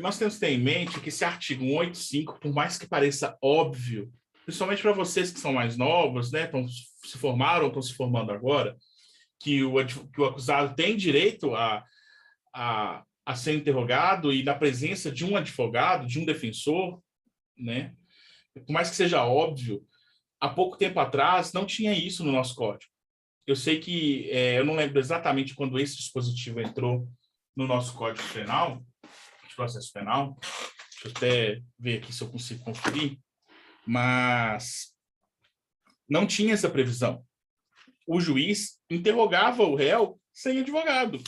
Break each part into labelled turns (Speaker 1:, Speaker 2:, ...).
Speaker 1: que nós temos que ter em mente é que esse artigo 185, por mais que pareça óbvio, principalmente para vocês que são mais novos, né, se formaram ou estão se formando agora, que o acusado tem direito a ser interrogado e na presença de um advogado, de um defensor, né? Por mais que seja óbvio, há pouco tempo atrás não tinha isso no nosso código. Eu sei que, eu não lembro exatamente quando esse dispositivo entrou no nosso Código Penal, de processo penal, deixa eu até ver aqui se eu consigo conferir, mas não tinha essa previsão. O juiz interrogava o réu sem advogado,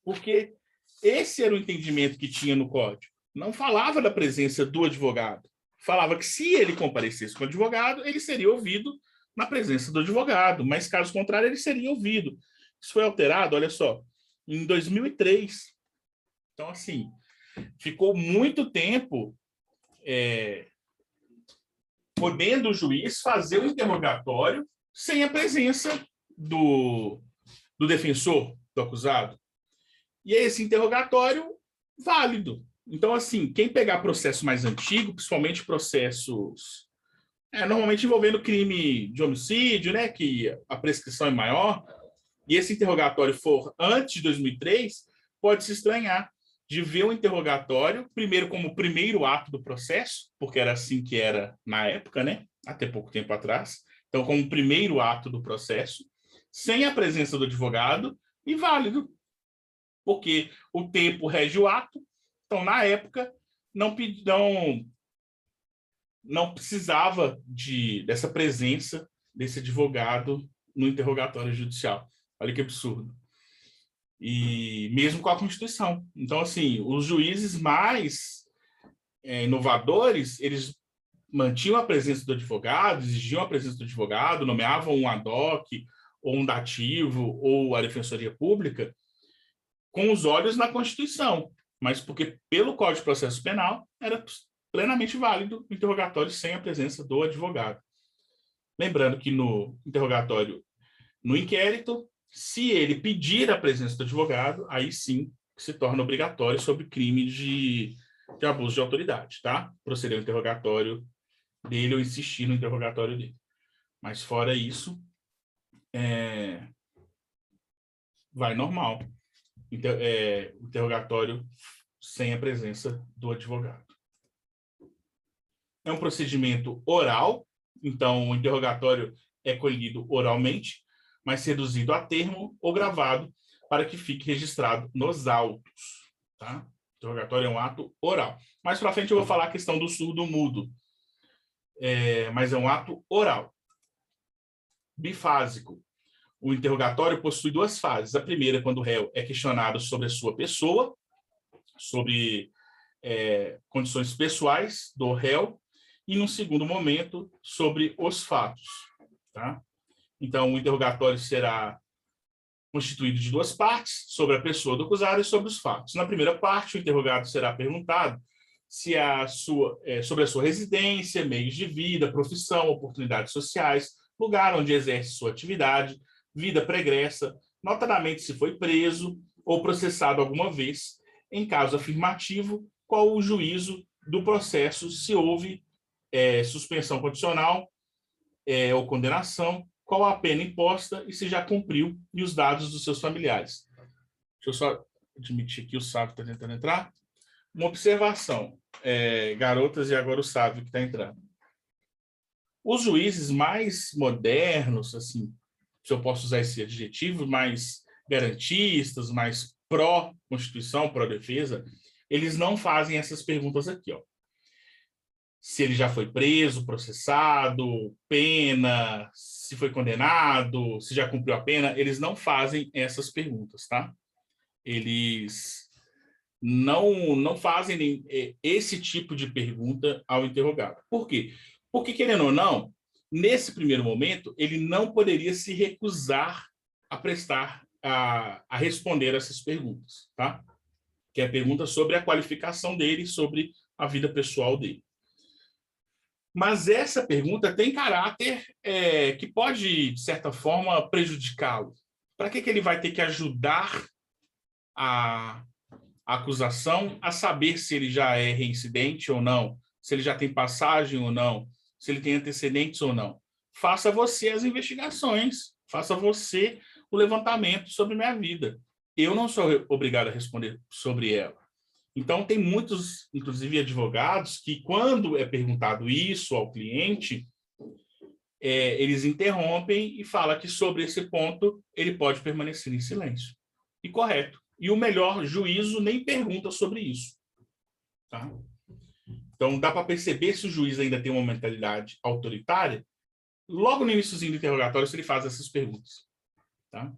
Speaker 1: porque esse era o entendimento que tinha no código. Não falava da presença do advogado. Falava que se ele comparecesse com o advogado, ele seria ouvido na presença do advogado, mas caso contrário, ele seria ouvido. Isso foi alterado, olha só, em 2003. Então, assim, ficou muito tempo podendo o juiz fazer o interrogatório sem a presença do defensor, do acusado. E é esse interrogatório válido. Então, assim, quem pegar processo mais antigo, principalmente processos normalmente envolvendo crime de homicídio, né, que a prescrição é maior, e esse interrogatório for antes de 2003, pode se estranhar de ver o interrogatório, primeiro como o primeiro ato do processo, porque era assim que era na época, né, até pouco tempo atrás, então como o primeiro ato do processo, sem a presença do advogado e válido, porque o tempo rege o ato, então na época não precisava dessa presença desse advogado no interrogatório judicial. Olha que absurdo. E mesmo com a Constituição. Então, assim, os juízes mais inovadores, eles mantinham a presença do advogado, exigiam a presença do advogado, nomeavam um ad hoc, ou um dativo, ou a Defensoria Pública, com os olhos na Constituição, mas porque pelo Código de Processo Penal era plenamente válido o interrogatório sem a presença do advogado. Lembrando que no interrogatório, no inquérito, se ele pedir a presença do advogado, aí sim se torna obrigatório sob crime de abuso de autoridade, tá? Proceder ao interrogatório dele ou insistir no interrogatório dele. Mas fora isso, vai normal. Interrogatório sem a presença do advogado. É um procedimento oral, então o interrogatório é colhido oralmente, mas reduzido a termo ou gravado para que fique registrado nos autos. Tá? O interrogatório é um ato oral. Mais para frente eu vou falar a questão do surdo-mudo, mas é um ato oral. Bifásico. O interrogatório possui duas fases. A primeira, quando o réu é questionado sobre a sua pessoa, sobre condições pessoais do réu, e, no segundo momento, sobre os fatos. Tá? Então, o interrogatório será constituído de duas partes, sobre a pessoa do acusado e sobre os fatos. Na primeira parte, o interrogado será perguntado sobre a sua residência, meios de vida, profissão, oportunidades sociais, lugar onde exerce sua atividade, vida pregressa, notadamente se foi preso ou processado alguma vez. Em caso afirmativo, qual o juízo do processo, se houve suspensão condicional ou condenação, qual a pena imposta e se já cumpriu, e os dados dos seus familiares. Deixa eu só admitir que o Sávio está tentando entrar. Uma observação, garotas, e agora o Sávio que está entrando. Os juízes mais modernos, assim, se eu posso usar esse adjetivo, mais garantistas, mais pró-Constituição, pró-defesa, eles não fazem essas perguntas aqui, ó. Se ele já foi preso, processado, pena, se foi condenado, se já cumpriu a pena, eles não fazem essas perguntas, tá? Eles não fazem esse tipo de pergunta ao interrogado. Por quê? Porque, querendo ou não, nesse primeiro momento, ele não poderia se recusar a prestar, a responder essas perguntas, tá? Que é a pergunta sobre a qualificação dele, sobre a vida pessoal dele. Mas essa pergunta tem caráter que pode, de certa forma, prejudicá-lo. Para que ele vai ter que ajudar a a acusação a saber se ele já é reincidente ou não, se ele já tem passagem ou não, se ele tem antecedentes ou não. Faça você as investigações, faça você o levantamento sobre minha vida. Eu não sou obrigado a responder sobre ela. Então, tem muitos, inclusive advogados, que quando é perguntado isso ao cliente, eles interrompem e falam que sobre esse ponto ele pode permanecer em silêncio. E correto. E o melhor juízo nem pergunta sobre isso. Tá? Então, dá para perceber se o juiz ainda tem uma mentalidade autoritária, logo no iníciozinho do interrogatório, se ele faz essas perguntas. Tá?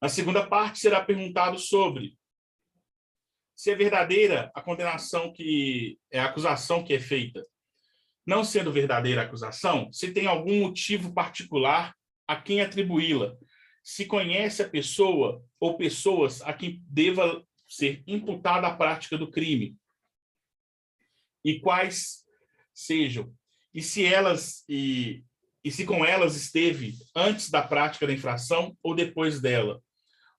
Speaker 1: Na segunda parte, será perguntado sobre se é verdadeira a condenação que é a acusação que é feita. Não sendo verdadeira a acusação, se tem algum motivo particular a quem atribuí-la, se conhece a pessoa ou pessoas a quem deva ser imputada a prática do crime, e quais sejam, e se com elas esteve antes da prática da infração ou depois dela,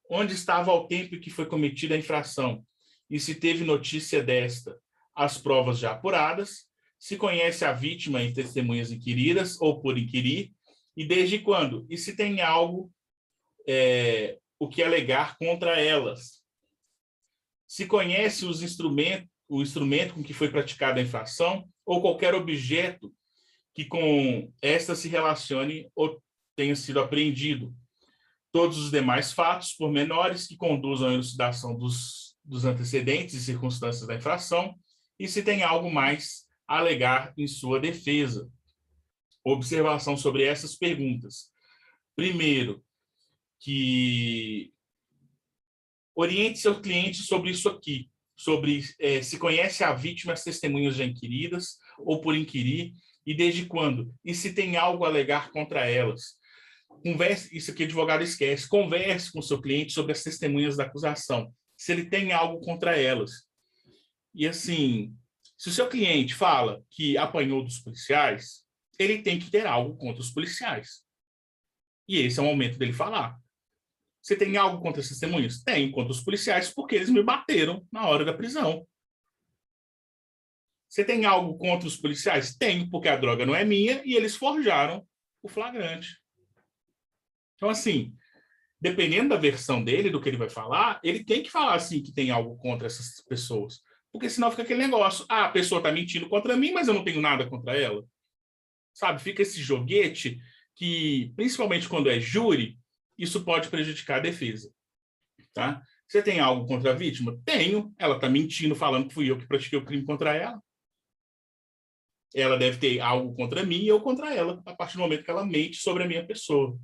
Speaker 1: onde estava ao tempo em que foi cometida a infração, e se teve notícia desta, as provas já apuradas, se conhece a vítima em testemunhas inquiridas ou por inquirir, e desde quando, e se tem algo o que alegar contra elas, se conhece o instrumento com que foi praticada a infração ou qualquer objeto que com esta se relacione ou tenha sido apreendido, todos os demais fatos pormenores que conduzam à elucidação dos antecedentes e circunstâncias da infração, e se tem algo mais a alegar em sua defesa. Observação sobre essas perguntas. Primeiro, que oriente seu cliente sobre isso aqui, sobre se conhece a vítima, as testemunhas já inquiridas ou por inquirir, e desde quando, e se tem algo a alegar contra elas. Converse, isso aqui o advogado esquece, converse com o seu cliente sobre as testemunhas da acusação, se ele tem algo contra elas. E assim, se o seu cliente fala que apanhou dos policiais, ele tem que ter algo contra os policiais. E esse é o momento dele falar. Você tem algo contra as testemunhas? Tenho contra os policiais, porque eles me bateram na hora da prisão. Você tem algo contra os policiais? Tenho, porque a droga não é minha e eles forjaram o flagrante. Então, assim, dependendo da versão dele, do que ele vai falar, ele tem que falar, assim, que tem algo contra essas pessoas. Porque senão fica aquele negócio, a pessoa está mentindo contra mim, mas eu não tenho nada contra ela. Sabe, fica esse joguete que, principalmente quando é júri, isso pode prejudicar a defesa. Tá? Você tem algo contra a vítima? Tenho. Ela está mentindo, falando que fui eu que pratiquei o crime contra ela. Ela deve ter algo contra mim e eu contra ela, a partir do momento que ela mente sobre a minha pessoa.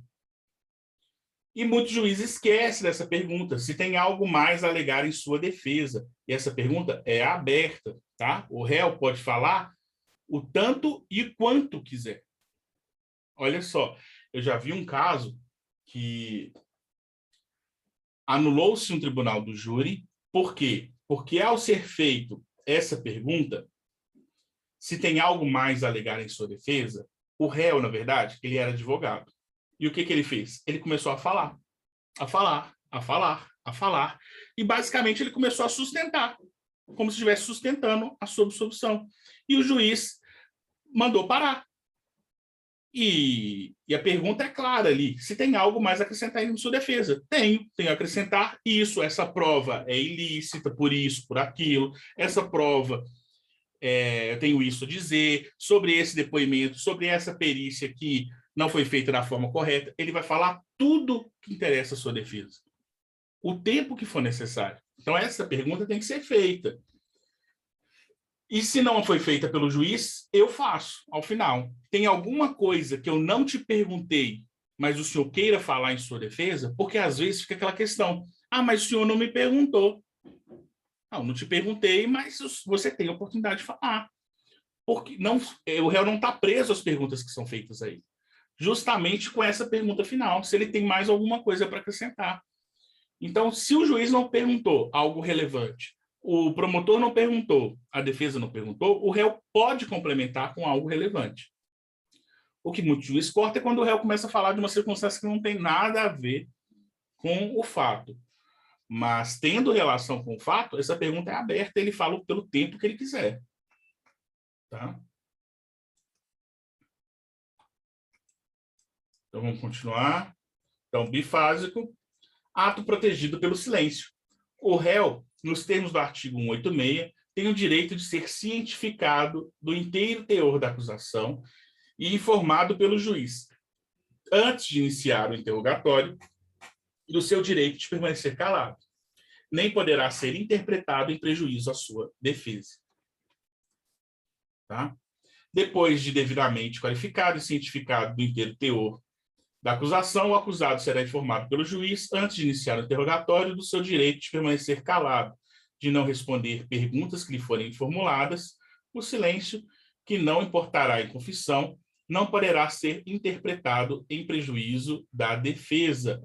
Speaker 1: E muitos juízes esquecem dessa pergunta, se tem algo mais a alegar em sua defesa. E essa pergunta é aberta, tá? O réu pode falar o tanto e quanto quiser. Olha só, eu já vi um caso que anulou-se um tribunal do júri. Por quê? Porque ao ser feito essa pergunta, se tem algo mais a alegar em sua defesa, o réu, na verdade, ele era advogado. E o que ele fez? Ele começou a falar, a falar, a falar, a falar. E basicamente ele começou a sustentar, como se estivesse sustentando a sua absolvição. E o juiz mandou parar. E a pergunta é clara ali, se tem algo mais a acrescentar em sua defesa. Tenho a acrescentar isso, essa prova é ilícita, por isso, por aquilo, essa prova, eu tenho isso a dizer, sobre esse depoimento, sobre essa perícia que não foi feita da forma correta. Ele vai falar tudo que interessa à sua defesa, o tempo que for necessário. Então, essa pergunta tem que ser feita. E se não foi feita pelo juiz, eu faço, ao final. Tem alguma coisa que eu não te perguntei, mas o senhor queira falar em sua defesa? Porque às vezes fica aquela questão, mas o senhor não me perguntou. Não te perguntei, mas você tem a oportunidade de falar. Porque o réu não está preso às perguntas que são feitas aí. Justamente com essa pergunta final, se ele tem mais alguma coisa para acrescentar. Então, se o juiz não perguntou algo relevante, o promotor não perguntou, a defesa não perguntou, o réu pode complementar com algo relevante. O que muito juiz corta é quando o réu começa a falar de uma circunstância que não tem nada a ver com o fato. Mas, tendo relação com o fato, essa pergunta é aberta, ele fala pelo tempo que ele quiser. Tá? Então, vamos continuar. Então, bifásico, ato protegido pelo silêncio. O réu, nos termos do artigo 186, tem o direito de ser cientificado do inteiro teor da acusação e informado pelo juiz, antes de iniciar o interrogatório, do seu direito de permanecer calado. Nem poderá ser interpretado em prejuízo à sua defesa. Tá? Depois de devidamente qualificado e cientificado do inteiro teor da acusação, o acusado será informado pelo juiz, antes de iniciar o interrogatório, do seu direito de permanecer calado, de não responder perguntas que lhe forem formuladas. O silêncio, que não importará em confissão, não poderá ser interpretado em prejuízo da defesa.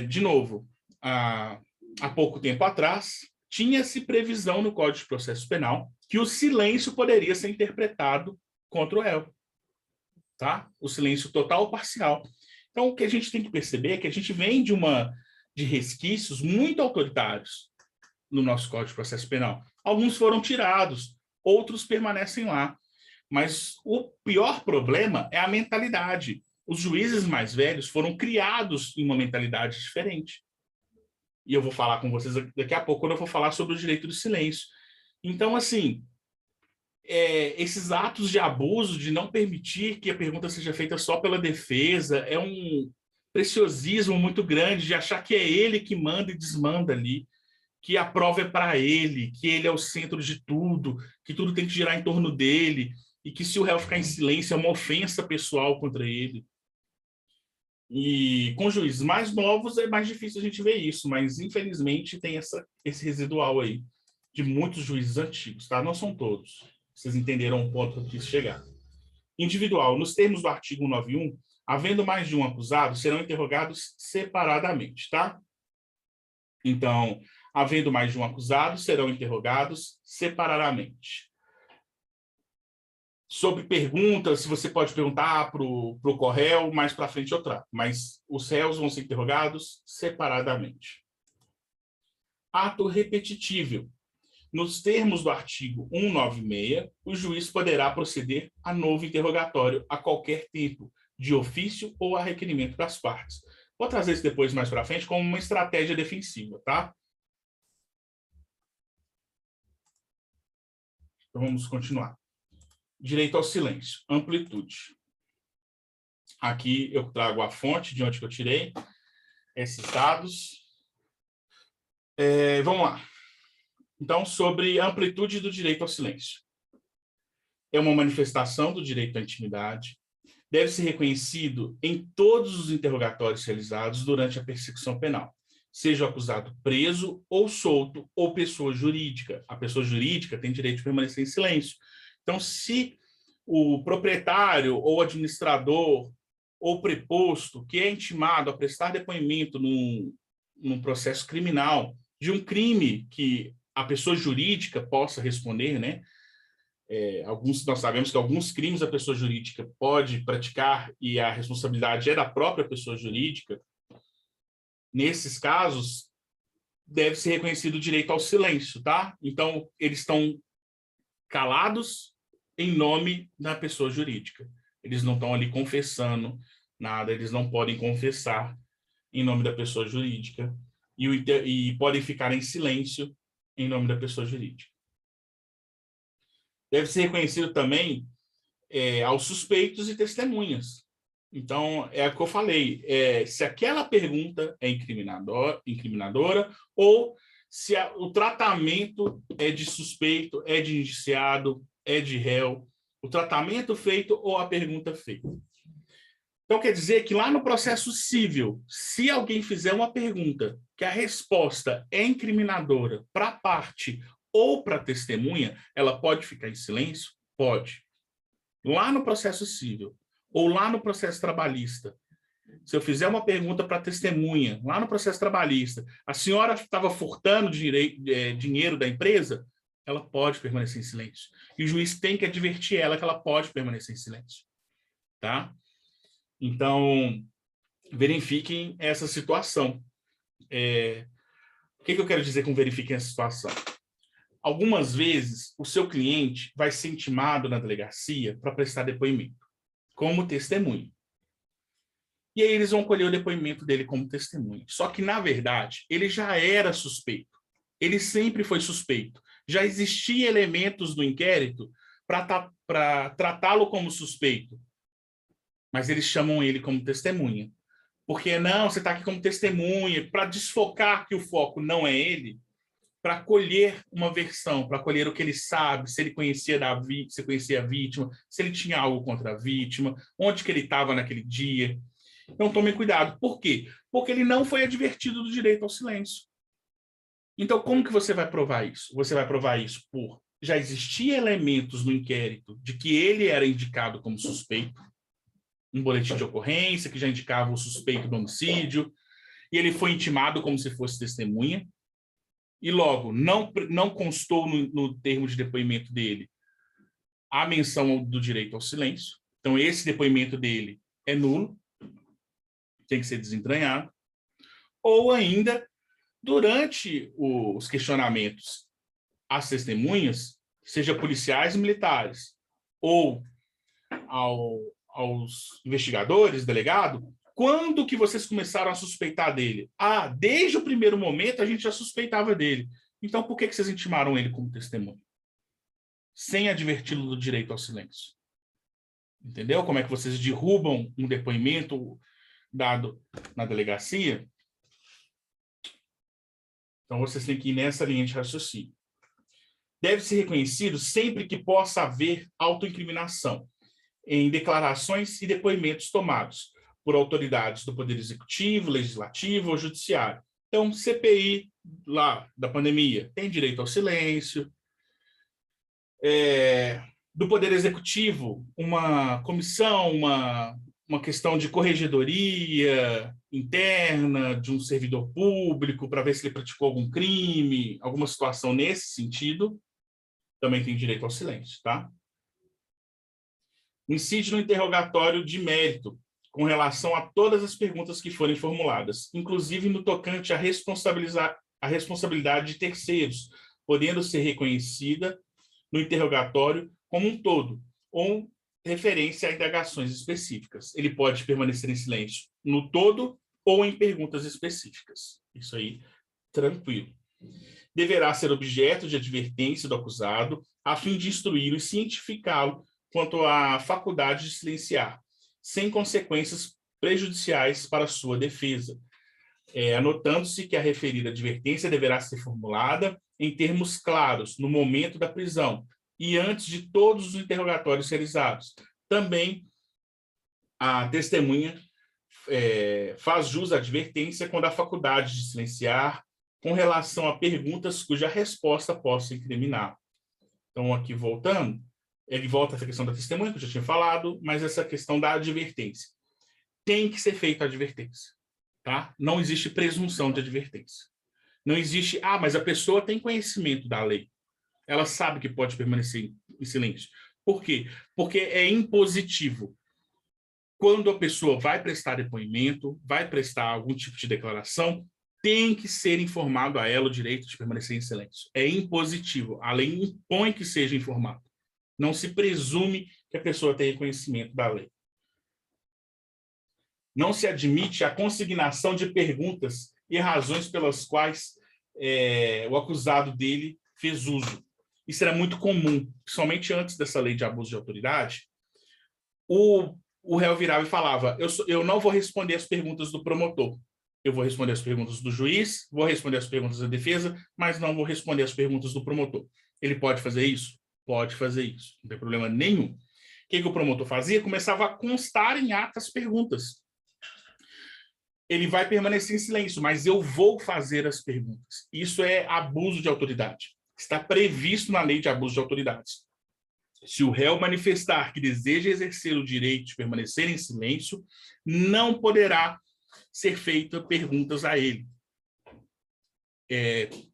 Speaker 1: De novo, há pouco tempo atrás, tinha-se previsão no Código de Processo Penal que o silêncio poderia ser interpretado contra o réu. Tá? O silêncio total ou parcial. Então, o que a gente tem que perceber é que a gente vem de resquícios muito autoritários no nosso Código de Processo Penal. Alguns foram tirados, outros permanecem lá. Mas o pior problema é a mentalidade. Os juízes mais velhos foram criados em uma mentalidade diferente. E eu vou falar com vocês daqui a pouco, quando eu vou falar sobre o direito do silêncio. Então, assim, esses atos de abuso, de não permitir que a pergunta seja feita só pela defesa, é um preciosismo muito grande de achar que é ele que manda e desmanda ali, que a prova é para ele, que ele é o centro de tudo, que tudo tem que girar em torno dele, e que se o réu ficar em silêncio é uma ofensa pessoal contra ele. E com juízes mais novos é mais difícil a gente ver isso, mas infelizmente tem esse residual aí de muitos juízes antigos, tá? Não são todos. Vocês entenderam o ponto que eu quis chegar. Individual. Nos termos do artigo 191, havendo mais de um acusado, serão interrogados separadamente, tá? Então, havendo mais de um acusado, serão interrogados separadamente. Sobre perguntas, você pode perguntar para o corréu, mais para frente eu trato, mas os réus vão ser interrogados separadamente. Ato repetitível. Nos termos do artigo 196, o juiz poderá proceder a novo interrogatório a qualquer tempo, de ofício ou a requerimento das partes. Vou trazer isso depois mais para frente como uma estratégia defensiva, tá? Então vamos continuar. Direito ao silêncio, amplitude. Aqui eu trago a fonte de onde que eu tirei esses dados. Vamos lá. Então, sobre a amplitude do direito ao silêncio. É uma manifestação do direito à intimidade, deve ser reconhecido em todos os interrogatórios realizados durante a persecução penal, seja o acusado preso ou solto ou pessoa jurídica. A pessoa jurídica tem direito de permanecer em silêncio. Então, se o proprietário ou administrador ou preposto que é intimado a prestar depoimento num processo criminal de um crime que a pessoa jurídica possa responder, né? Nós sabemos que alguns crimes a pessoa jurídica pode praticar e a responsabilidade é da própria pessoa jurídica. Nesses casos, deve ser reconhecido o direito ao silêncio, tá? Então, eles estão calados em nome da pessoa jurídica. Eles não estão ali confessando nada, eles não podem confessar em nome da pessoa jurídica e podem ficar em silêncio em nome da pessoa jurídica. Deve ser reconhecido também aos suspeitos e testemunhas. Então, é o que eu falei, se aquela pergunta é incriminadora ou se o tratamento é de suspeito, é de indiciado, é de réu, o tratamento feito ou a pergunta feita. Então, quer dizer que lá no processo civil, se alguém fizer uma pergunta que a resposta é incriminadora para a parte ou para a testemunha, ela pode ficar em silêncio? Pode. Lá no processo civil ou lá no processo trabalhista, se eu fizer uma pergunta para a testemunha, lá no processo trabalhista, a senhora estava furtando dinheiro da empresa, ela pode permanecer em silêncio. E o juiz tem que advertir ela que ela pode permanecer em silêncio. Tá? Então, verifiquem essa situação. O que eu quero dizer com verifiquem a situação? Algumas vezes, o seu cliente vai ser intimado na delegacia para prestar depoimento, como testemunha. E aí eles vão colher o depoimento dele como testemunha. Só que, na verdade, ele já era suspeito. Ele sempre foi suspeito. Já existia elementos no inquérito para tratá-lo como suspeito. Mas eles chamam ele como testemunha. Porque, não, você está aqui como testemunha, para desfocar que o foco não é ele, para colher uma versão, para colher o que ele sabe, se ele conhecia se conhecia a vítima, se ele tinha algo contra a vítima, onde que ele estava naquele dia. Então, tome cuidado. Por quê? Porque ele não foi advertido do direito ao silêncio. Então, como que você vai provar isso? Você vai provar isso por já existia elementos no inquérito de que ele era indicado como suspeito, um boletim de ocorrência que já indicava o suspeito do homicídio, e ele foi intimado como se fosse testemunha, e logo, não constou no termo de depoimento dele a menção do direito ao silêncio. Então, esse depoimento dele é nulo, tem que ser desentranhado. Ou ainda, durante os questionamentos às testemunhas, seja policiais e militares, ou aos investigadores, delegado, quando que vocês começaram a suspeitar dele? Ah, desde o primeiro momento a gente já suspeitava dele. Então, por que vocês intimaram ele como testemunha? Sem adverti-lo do direito ao silêncio. Entendeu? Como é que vocês derrubam um depoimento dado na delegacia? Então, vocês têm que ir nessa linha de raciocínio. Deve ser reconhecido sempre que possa haver autoincriminação em declarações e depoimentos tomados por autoridades do Poder Executivo, Legislativo ou Judiciário. Então, CPI lá da pandemia tem direito ao silêncio. Do Poder Executivo, uma comissão, uma questão de corregedoria interna de um servidor público para ver se ele praticou algum crime, alguma situação nesse sentido, também tem direito ao silêncio, tá? Incide no interrogatório de mérito, com relação a todas as perguntas que forem formuladas, inclusive no tocante à responsabilidade de terceiros, podendo ser reconhecida no interrogatório como um todo, ou referência a indagações específicas. Ele pode permanecer em silêncio no todo ou em perguntas específicas. Isso aí, tranquilo. Deverá ser objeto de advertência do acusado, a fim de instruí-lo e cientificá-lo quanto à faculdade de silenciar, sem consequências prejudiciais para sua defesa, anotando-se que a referida advertência deverá ser formulada em termos claros no momento da prisão e antes de todos os interrogatórios realizados. Também a testemunha faz jus à advertência quando a faculdade de silenciar com relação a perguntas cuja resposta possa incriminar. Então, aqui voltando, ele volta a essa questão da testemunha, que eu já tinha falado, mas essa questão da advertência. Tem que ser feita a advertência, tá? Não existe presunção de advertência. Não existe, mas a pessoa tem conhecimento da lei. Ela sabe que pode permanecer em silêncio. Por quê? Porque é impositivo. Quando a pessoa vai prestar depoimento, vai prestar algum tipo de declaração, tem que ser informado a ela o direito de permanecer em silêncio. É impositivo. A lei impõe que seja informado. Não se presume que a pessoa tenha conhecimento da lei. Não se admite a consignação de perguntas e razões pelas quais o acusado dele fez uso. Isso era muito comum, somente antes dessa lei de abuso de autoridade. O réu virava e falava, eu não vou responder as perguntas do promotor, eu vou responder as perguntas do juiz, vou responder as perguntas da defesa, mas não vou responder as perguntas do promotor. Ele pode fazer isso? Pode fazer isso, não tem problema nenhum. O que o promotor fazia? Começava a constar em ata as perguntas. Ele vai permanecer em silêncio, mas eu vou fazer as perguntas. Isso é abuso de autoridade. Está previsto na lei de abuso de autoridades. Se o réu manifestar que deseja exercer o direito de permanecer em silêncio, não poderá ser feita perguntas a ele.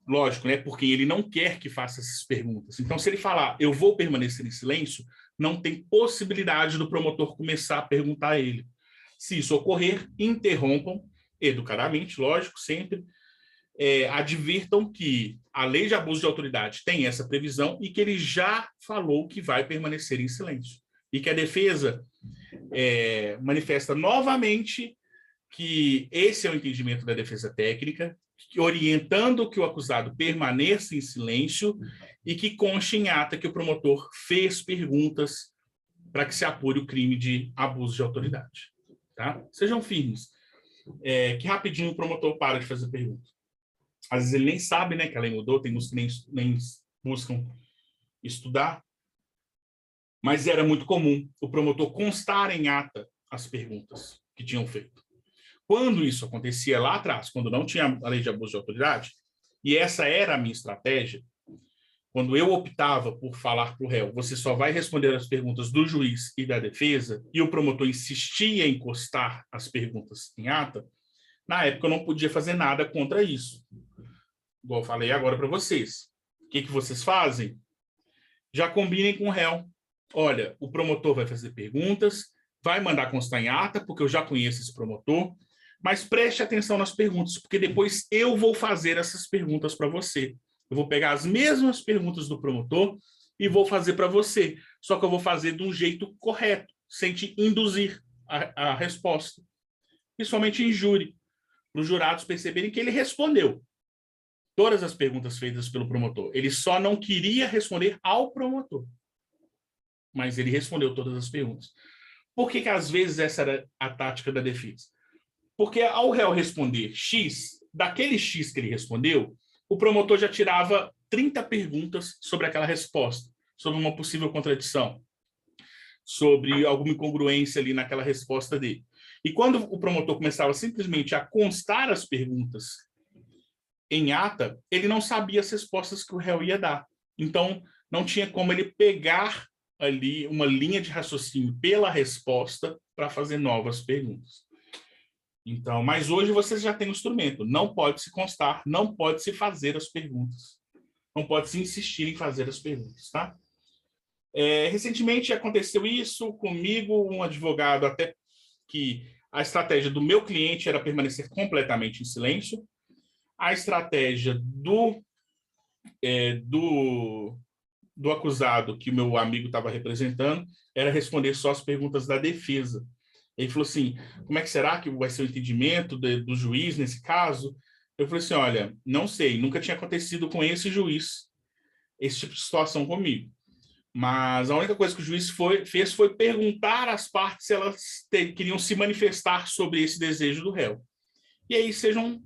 Speaker 1: Lógico, né? Porque ele não quer que faça essas perguntas. Então, se ele falar, eu vou permanecer em silêncio, não tem possibilidade do promotor começar a perguntar a ele. Se isso ocorrer, interrompam, educadamente, lógico, sempre, advirtam que a lei de abuso de autoridade tem essa previsão e que ele já falou que vai permanecer em silêncio. E que a defesa manifesta novamente que esse é o entendimento da defesa técnica, orientando que o acusado permaneça em silêncio e que conste em ata que o promotor fez perguntas para que se apure o crime de abuso de autoridade. Tá? Sejam firmes. Que rapidinho o promotor para de fazer pergunta. Às vezes ele nem sabe, né, que a lei mudou, tem uns que nem buscam estudar, mas era muito comum o promotor constar em ata as perguntas que tinham feito. Quando isso acontecia lá atrás, quando não tinha a lei de abuso de autoridade, e essa era a minha estratégia, quando eu optava por falar para o réu, você só vai responder as perguntas do juiz e da defesa, e o promotor insistia em encostar as perguntas em ata, na época eu não podia fazer nada contra isso. Igual eu falei agora para vocês. O que vocês fazem? Já combinem com o réu. Olha, o promotor vai fazer perguntas, vai mandar constar em ata, porque eu já conheço esse promotor, mas preste atenção nas perguntas, porque depois eu vou fazer essas perguntas para você. Eu vou pegar as mesmas perguntas do promotor e vou fazer para você, só que eu vou fazer de um jeito correto, sem te induzir a resposta. Principalmente em júri, para os jurados perceberem que ele respondeu todas as perguntas feitas pelo promotor. Ele só não queria responder ao promotor, mas ele respondeu todas as perguntas. Por que às vezes essa era a tática da defesa? Porque ao réu responder X, daquele X que ele respondeu, o promotor já tirava 30 perguntas sobre aquela resposta, sobre uma possível contradição, sobre alguma incongruência ali naquela resposta dele. E quando o promotor começava simplesmente a constar as perguntas em ata, ele não sabia as respostas que o réu ia dar. Então, não tinha como ele pegar ali uma linha de raciocínio pela resposta para fazer novas perguntas. Então, mas hoje vocês já têm o instrumento. Não pode se constar, não pode se fazer as perguntas. Não pode se insistir em fazer as perguntas, tá? Recentemente aconteceu isso comigo, um advogado, até que a estratégia do meu cliente era permanecer completamente em silêncio. A estratégia do acusado, que o meu amigo estava representando, era responder só as perguntas da defesa. Ele falou assim, como é que será que vai ser o entendimento do juiz nesse caso? Eu falei assim, olha, não sei, nunca tinha acontecido com esse juiz esse tipo de situação comigo. Mas a única coisa que o juiz fez foi perguntar às partes se elas queriam se manifestar sobre esse desejo do réu. E aí sejam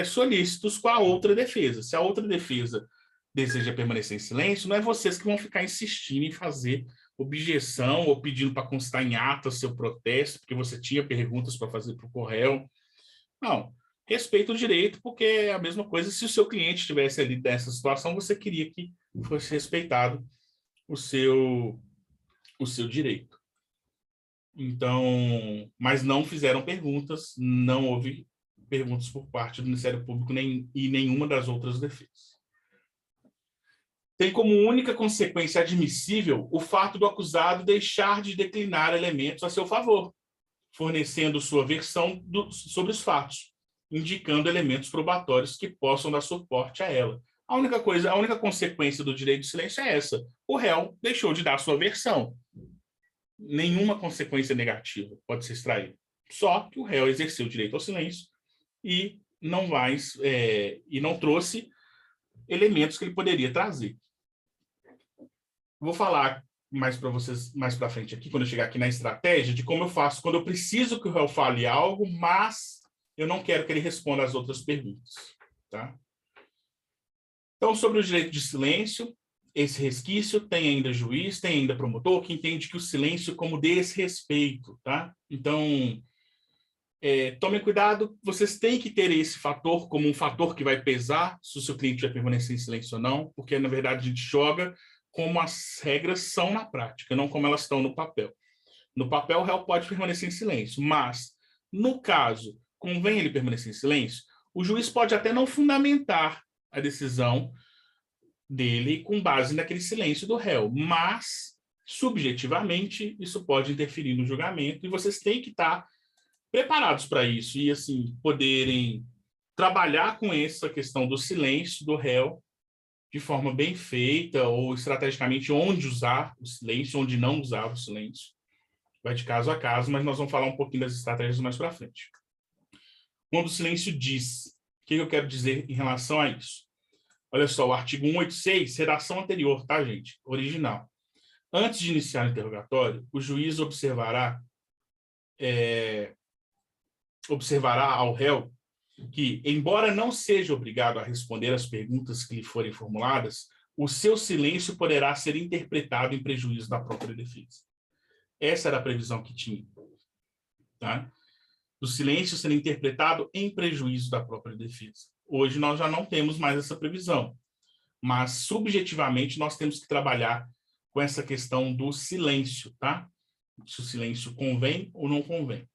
Speaker 1: solícitos com a outra defesa. Se a outra defesa deseja permanecer em silêncio, não é vocês que vão ficar insistindo em fazer objeção ou pedindo para constar em ata seu protesto, porque você tinha perguntas para fazer para o réu. Não, respeita o direito, porque é a mesma coisa se o seu cliente estivesse ali nessa situação, você queria que fosse respeitado o seu direito. Então, mas não fizeram perguntas, não houve perguntas por parte do Ministério Público e nenhuma das outras defesas. Tem como única consequência admissível o fato do acusado deixar de declinar elementos a seu favor, fornecendo sua versão sobre os fatos, indicando elementos probatórios que possam dar suporte a ela. A única consequência do direito de silêncio é essa. O réu deixou de dar sua versão. Nenhuma consequência negativa pode ser extraída. Só que o réu exerceu o direito ao silêncio e não trouxe elementos que ele poderia trazer. Vou falar mais para vocês mais para frente aqui, quando eu chegar aqui na estratégia, de como eu faço quando eu preciso que o réu fale algo, mas eu não quero que ele responda às outras perguntas. Tá? Então, sobre o direito de silêncio, esse resquício tem ainda juiz, tem ainda promotor, que entende que o silêncio como desrespeito. Tá? Então, tomem cuidado, vocês têm que ter esse fator como um fator que vai pesar se o seu cliente vai permanecer em silêncio ou não, porque, na verdade, a gente joga como as regras são na prática, não como elas estão no papel. No papel, o réu pode permanecer em silêncio, mas, no caso, convém ele permanecer em silêncio, o juiz pode até não fundamentar a decisão dele com base naquele silêncio do réu, mas, subjetivamente, isso pode interferir no julgamento e vocês têm que estar preparados para isso e, assim, poderem trabalhar com essa questão do silêncio do réu de forma bem feita ou estrategicamente onde usar o silêncio, onde não usar o silêncio. Vai de caso a caso, mas nós vamos falar um pouquinho das estratégias mais para frente. Quando o silêncio diz, o que eu quero dizer em relação a isso? Olha só, o artigo 186, redação anterior, tá, gente? Original. Antes de iniciar o interrogatório, o juiz observará ao réu que, embora não seja obrigado a responder às perguntas que lhe forem formuladas, o seu silêncio poderá ser interpretado em prejuízo da própria defesa. Essa era a previsão que tinha, tá? Do silêncio sendo interpretado em prejuízo da própria defesa. Hoje nós já não temos mais essa previsão, mas subjetivamente nós temos que trabalhar com essa questão do silêncio, tá? Se o silêncio convém ou não convém.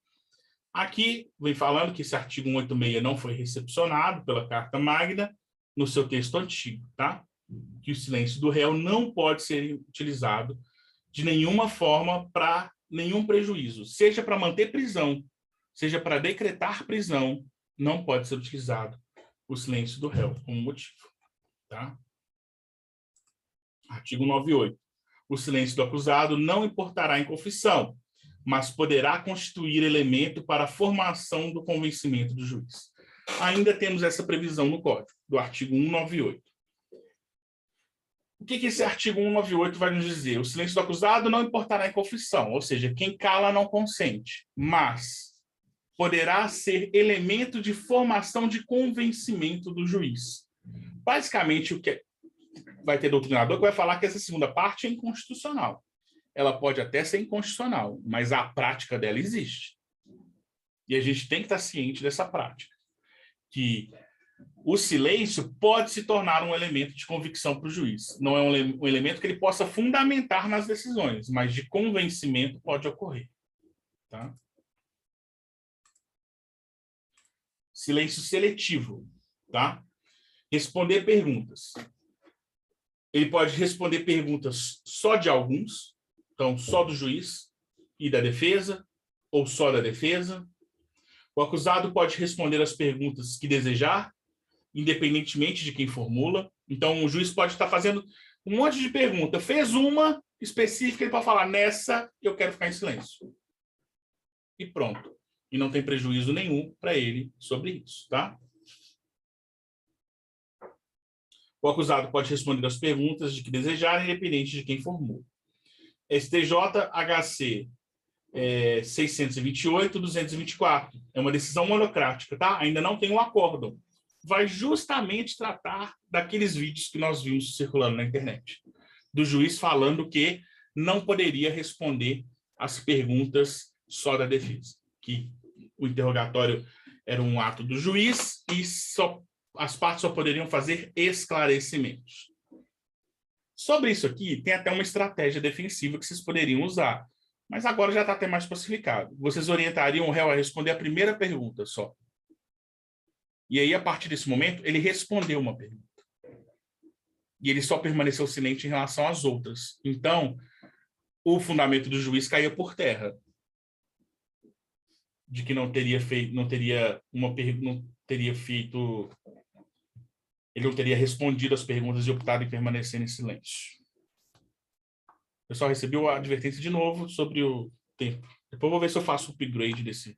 Speaker 1: Aqui vem falando que esse artigo 186 não foi recepcionado pela Carta Magna no seu texto antigo, tá? Que o silêncio do réu não pode ser utilizado de nenhuma forma para nenhum prejuízo, seja para manter prisão, seja para decretar prisão, não pode ser utilizado o silêncio do réu como motivo, tá? Artigo 98. O silêncio do acusado não importará em confissão, mas poderá constituir elemento para a formação do convencimento do juiz. Ainda temos essa previsão no Código, do artigo 198. O que esse artigo 198 vai nos dizer? O silêncio do acusado não importará em confissão, ou seja, quem cala não consente, mas poderá ser elemento de formação de convencimento do juiz. Basicamente, o que vai ter doutrinador que vai falar que essa segunda parte é inconstitucional. Ela pode até ser inconstitucional, mas a prática dela existe. E a gente tem que estar ciente dessa prática. Que o silêncio pode se tornar um elemento de convicção para o juiz. Não é um elemento que ele possa fundamentar nas decisões, mas de convencimento pode ocorrer. Tá? Silêncio seletivo. Tá? Responder perguntas. Ele pode responder perguntas só de alguns, então só do juiz e da defesa, ou só da defesa. O acusado pode responder as perguntas que desejar, independentemente de quem formula. Então, o juiz pode estar fazendo um monte de pergunta. Fez uma específica, ele pode falar, nessa eu quero ficar em silêncio. E pronto. E não tem prejuízo nenhum para ele sobre isso, tá? O acusado pode responder as perguntas de que desejar, independente de quem formula. STJ-HC 628-224. É uma decisão monocrática, tá? Ainda não tem um acórdão. Vai justamente tratar daqueles vídeos que nós vimos circulando na internet. Do juiz falando que não poderia responder as perguntas só da defesa. Que o interrogatório era um ato do juiz e as partes só poderiam fazer esclarecimentos. Sobre isso aqui, tem até uma estratégia defensiva que vocês poderiam usar. Mas agora já está até mais pacificado. Vocês orientariam o réu a responder a primeira pergunta só. E aí, a partir desse momento, ele respondeu uma pergunta. E ele só permaneceu silente em relação às outras. Então, o fundamento do juiz caía por terra. De que ele não teria respondido as perguntas e optado em permanecer em silêncio. O pessoal recebeu a advertência de novo sobre o tempo. Depois eu vou ver se eu faço o upgrade desse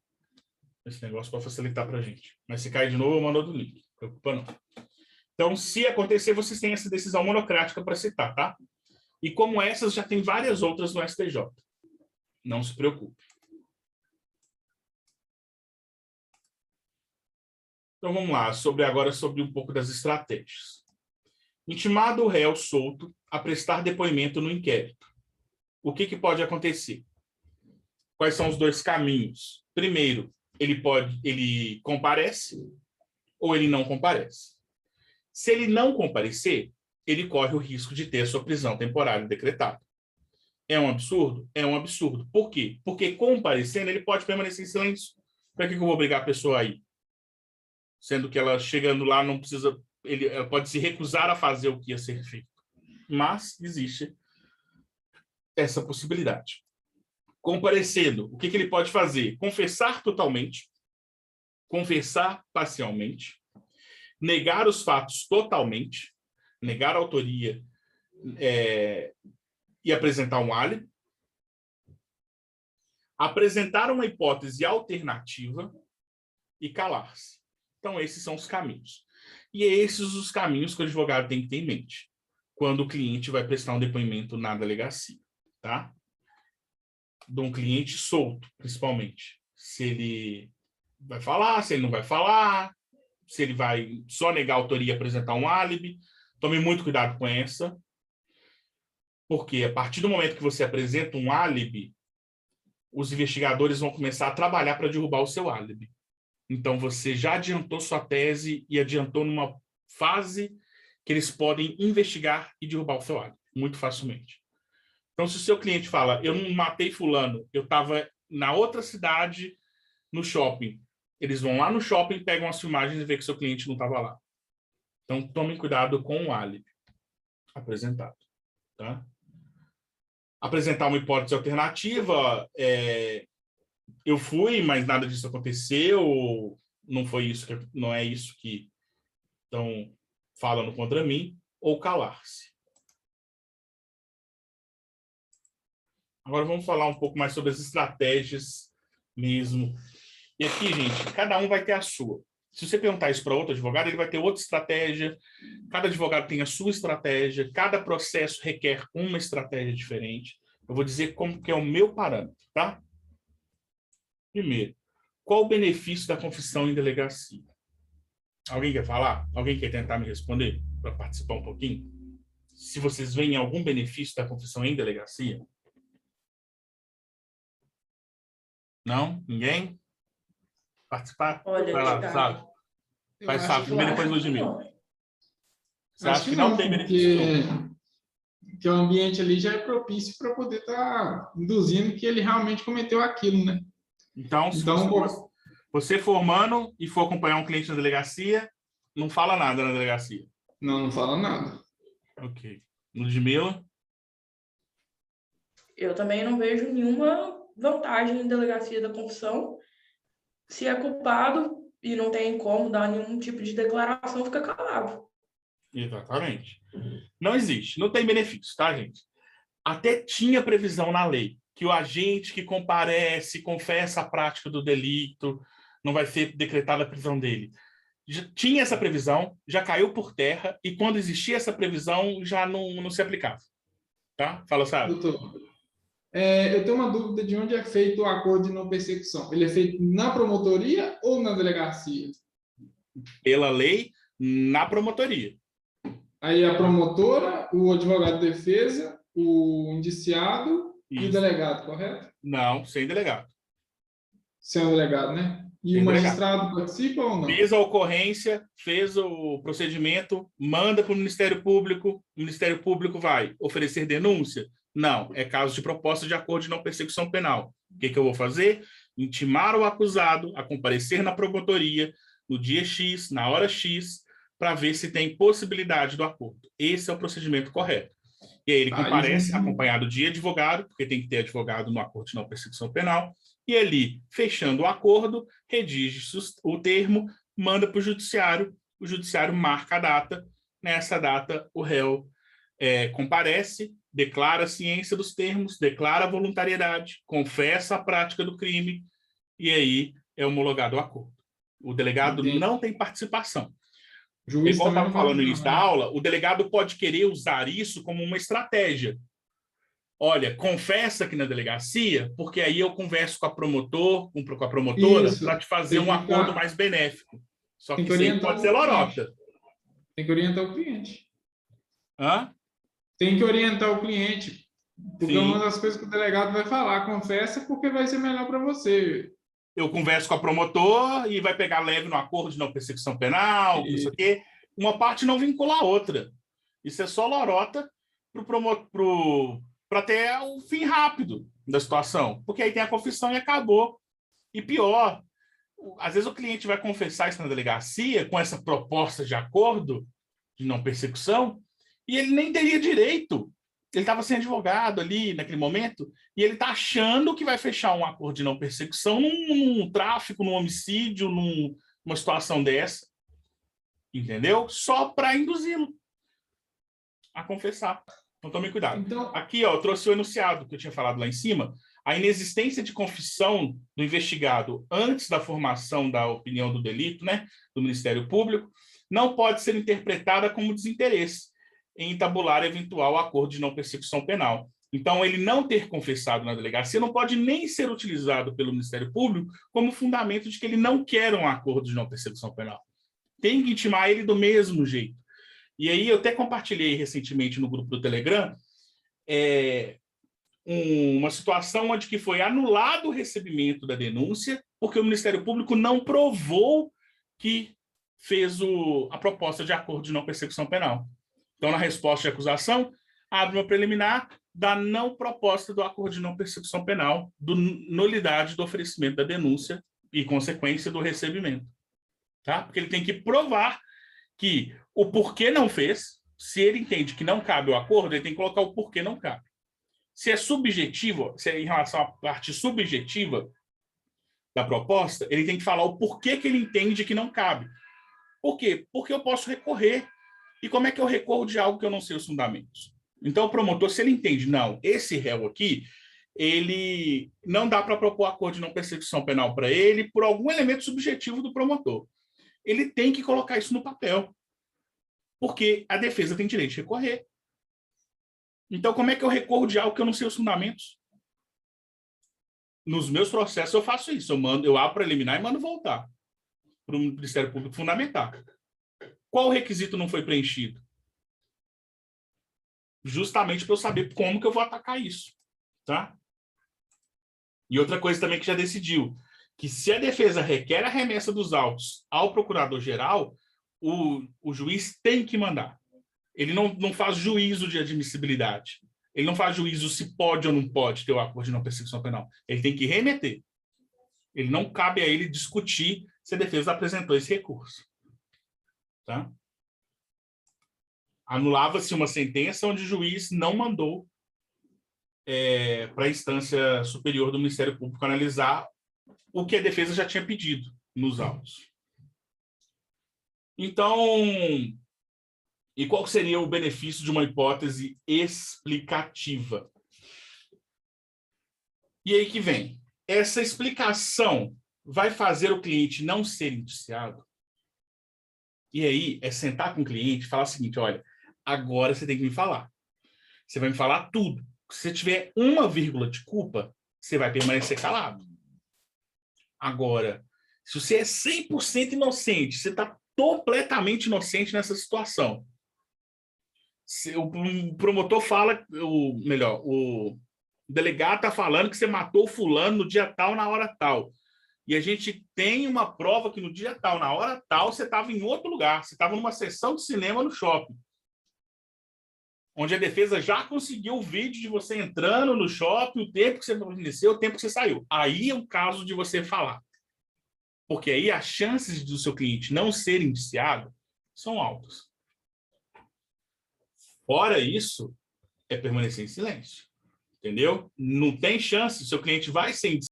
Speaker 1: negócio para facilitar para a gente. Mas se cair de novo, eu mando outro link. Não se preocupa não. Então, se acontecer, vocês têm essa decisão monocrática para citar, tá? E como essas, já tem várias outras no STJ. Não se preocupe. Então, vamos lá. Agora sobre um pouco das estratégias. Intimado o réu solto a prestar depoimento no inquérito. O que pode acontecer? Quais são os dois caminhos? Primeiro, ele comparece ou ele não comparece. Se ele não comparecer, ele corre o risco de ter a sua prisão temporária decretada. É um absurdo? É um absurdo. Por quê? Porque comparecendo, ele pode permanecer em silêncio. Para que eu vou obrigar a pessoa a ir? Sendo que ela chegando lá não precisa... ela pode se recusar a fazer o que ia ser feito. Mas existe essa possibilidade. Comparecendo, o que ele pode fazer? Confessar totalmente, confessar parcialmente, negar os fatos totalmente, negar a autoria e apresentar um álibi, apresentar uma hipótese alternativa e calar-se. Então, esses são os caminhos. E esses os caminhos que o advogado tem que ter em mente quando o cliente vai prestar um depoimento na delegacia, tá? De um cliente solto, principalmente. Se ele vai falar, se ele não vai falar, se ele vai só negar a autoria e apresentar um álibi. Tome muito cuidado com essa, porque a partir do momento que você apresenta um álibi, os investigadores vão começar a trabalhar para derrubar o seu álibi. Então, você já adiantou sua tese e adiantou numa fase que eles podem investigar e derrubar o seu álibi, muito facilmente. Então, se o seu cliente fala, eu não matei fulano, eu estava na outra cidade, no shopping, eles vão lá no shopping, pegam as filmagens e vê que seu cliente não estava lá. Então, tomem cuidado com o álibi apresentado. Tá? Apresentar uma hipótese alternativa, eu fui, mas nada disso aconteceu, não é isso que estão falando contra mim, ou calar-se. Agora vamos falar um pouco mais sobre as estratégias mesmo. E aqui, gente, cada um vai ter a sua. Se você perguntar isso para outro advogado, ele vai ter outra estratégia. Cada advogado tem a sua estratégia. Cada processo requer uma estratégia diferente. Eu vou dizer como que é o meu parâmetro, tá? Primeiro, qual o benefício da confissão em delegacia? Alguém quer falar? Alguém quer tentar me responder para participar um pouquinho? Se vocês veem algum benefício da confissão em delegacia? Não? Ninguém? Participar?
Speaker 2: Olha,
Speaker 1: vai lá, sabe? Faz sabe. Primeiro, depois Ludmila. Você acha que não tem benefício?
Speaker 3: Porque o ambiente ali já é propício para poder estar induzindo que ele realmente cometeu aquilo, né?
Speaker 1: Então, se você formando e for acompanhar um cliente na delegacia, não fala nada na delegacia.
Speaker 3: Não fala nada.
Speaker 1: Ok. Ludmila?
Speaker 2: Eu também não vejo nenhuma vantagem em delegacia da confissão. Se é culpado e não tem como dar nenhum tipo de declaração, fica calado.
Speaker 1: Exatamente. Não existe, não tem benefício, tá, gente? Até tinha previsão na lei que o agente que comparece, confessa a prática do delito, não vai ser decretada a prisão dele. Já tinha essa previsão, já caiu por terra, e quando existia essa previsão, já não se aplicava. Tá? Fala, sabe?
Speaker 3: Doutor, eu tenho uma dúvida de onde é feito o acordo de não persecução. Ele é feito na promotoria ou na delegacia?
Speaker 1: Pela lei, na promotoria.
Speaker 3: Aí a promotora, o advogado de defesa, o indiciado e o delegado, correto?
Speaker 1: Não, sem delegado.
Speaker 3: Sem o delegado, né? E
Speaker 1: sem
Speaker 3: o magistrado participa ou não?
Speaker 1: Fez a ocorrência, fez o procedimento, manda para o Ministério Público vai oferecer denúncia? Não, é caso de proposta de acordo de não persecução penal. O que eu vou fazer? Intimar o acusado a comparecer na promotoria no dia X, na hora X, para ver se tem possibilidade do acordo. Esse é o procedimento correto. E aí ele comparece acompanhado de advogado, porque tem que ter advogado no acordo de não persecução penal, e ali, fechando o acordo, redige o termo, manda para o judiciário marca a data, nessa data o réu comparece, declara a ciência dos termos, declara a voluntariedade, confessa a prática do crime, e aí é homologado o acordo. O delegado não tem participação. Igual estava falando no início da aula, o delegado pode querer usar isso como uma estratégia. Olha, confessa aqui na delegacia, porque aí eu converso com a promotora, para te fazer um acordo mais benéfico. Só que isso aí pode ser lorota.
Speaker 3: Tem que orientar o cliente.
Speaker 1: Hã?
Speaker 3: Tem que orientar o cliente. Porque uma das coisas que o delegado vai falar, confessa porque vai ser melhor para você.
Speaker 1: Eu converso com a promotor e vai pegar leve no acordo de não persecução penal, não sei o quê. Uma parte não vincula a outra. Isso é só lorota para ter um fim rápido da situação. Porque aí tem a confissão e acabou. E pior, às vezes o cliente vai confessar isso na delegacia com essa proposta de acordo de não persecução e ele nem teria direito. Ele estava sem advogado ali naquele momento e ele está achando que vai fechar um acordo de não persecução num tráfico, num homicídio, numa situação dessa, entendeu? Só para induzi-lo a confessar. Então tome cuidado.
Speaker 3: Então,
Speaker 1: aqui, ó, eu trouxe o enunciado que eu tinha falado lá em cima. A inexistência de confissão do investigado antes da formação da opinião do delito, né, do Ministério Público, não pode ser interpretada como desinteresse em entabular eventual acordo de não persecução penal. Então, ele não ter confessado na delegacia não pode nem ser utilizado pelo Ministério Público como fundamento de que ele não quer um acordo de não persecução penal. Tem que intimar ele do mesmo jeito. E aí, eu até compartilhei recentemente no grupo do Telegram uma situação onde que foi anulado o recebimento da denúncia porque o Ministério Público não provou que fez a proposta de acordo de não persecução penal. Então, na resposta de acusação, abre uma preliminar da não proposta do acordo de não persecução penal, do nulidade do oferecimento da denúncia e consequência do recebimento. Tá? Porque ele tem que provar que o porquê não fez, se ele entende que não cabe o acordo, ele tem que colocar o porquê não cabe. Se é subjetivo, se é em relação à parte subjetiva da proposta, ele tem que falar o porquê que ele entende que não cabe. Por quê? Porque eu posso recorrer. E como é que eu recorro de algo que eu não sei os fundamentos? Então, o promotor, se ele entende, não, esse réu aqui, ele não dá para propor acordo de não persecução penal para ele por algum elemento subjetivo do promotor. Ele tem que colocar isso no papel. Porque a defesa tem direito de recorrer. Então, como é que eu recorro de algo que eu não sei os fundamentos? Nos meus processos, eu faço isso. Eu abro preliminar e mando voltar para o Ministério Público fundamentar. Qual requisito não foi preenchido? Justamente para eu saber como que eu vou atacar isso. Tá? E outra coisa também que já decidiu, que se a defesa requer a remessa dos autos ao procurador-geral, o juiz tem que mandar. Ele não faz juízo de admissibilidade. Ele não faz juízo se pode ou não pode ter o acordo de não persecução penal. Ele tem que remeter. Ele não cabe a ele discutir se a defesa apresentou esse recurso. Tá? Anulava-se uma sentença onde o juiz não mandou para a instância superior do Ministério Público analisar o que a defesa já tinha pedido nos autos. Então, e qual seria o benefício de uma hipótese explicativa? E aí que vem. Essa explicação vai fazer o cliente não ser indiciado? E aí é sentar com o cliente e falar o seguinte, olha, agora você tem que me falar. Você vai me falar tudo. Se você tiver uma vírgula de culpa, você vai permanecer calado. Agora, se você é 100% inocente, você está completamente inocente nessa situação. Se o promotor fala, o delegado está falando que você matou fulano no dia tal, na hora tal. E a gente tem uma prova que no dia tal, na hora tal, você estava em outro lugar. Você estava numa sessão de cinema no shopping. Onde a defesa já conseguiu o vídeo de você entrando no shopping, o tempo que você iniciou, o tempo que você saiu. Aí é um caso de você falar. Porque aí as chances do seu cliente não ser indiciado são altas. Fora isso, é permanecer em silêncio. Entendeu? Não tem chance, seu cliente vai ser indiciado.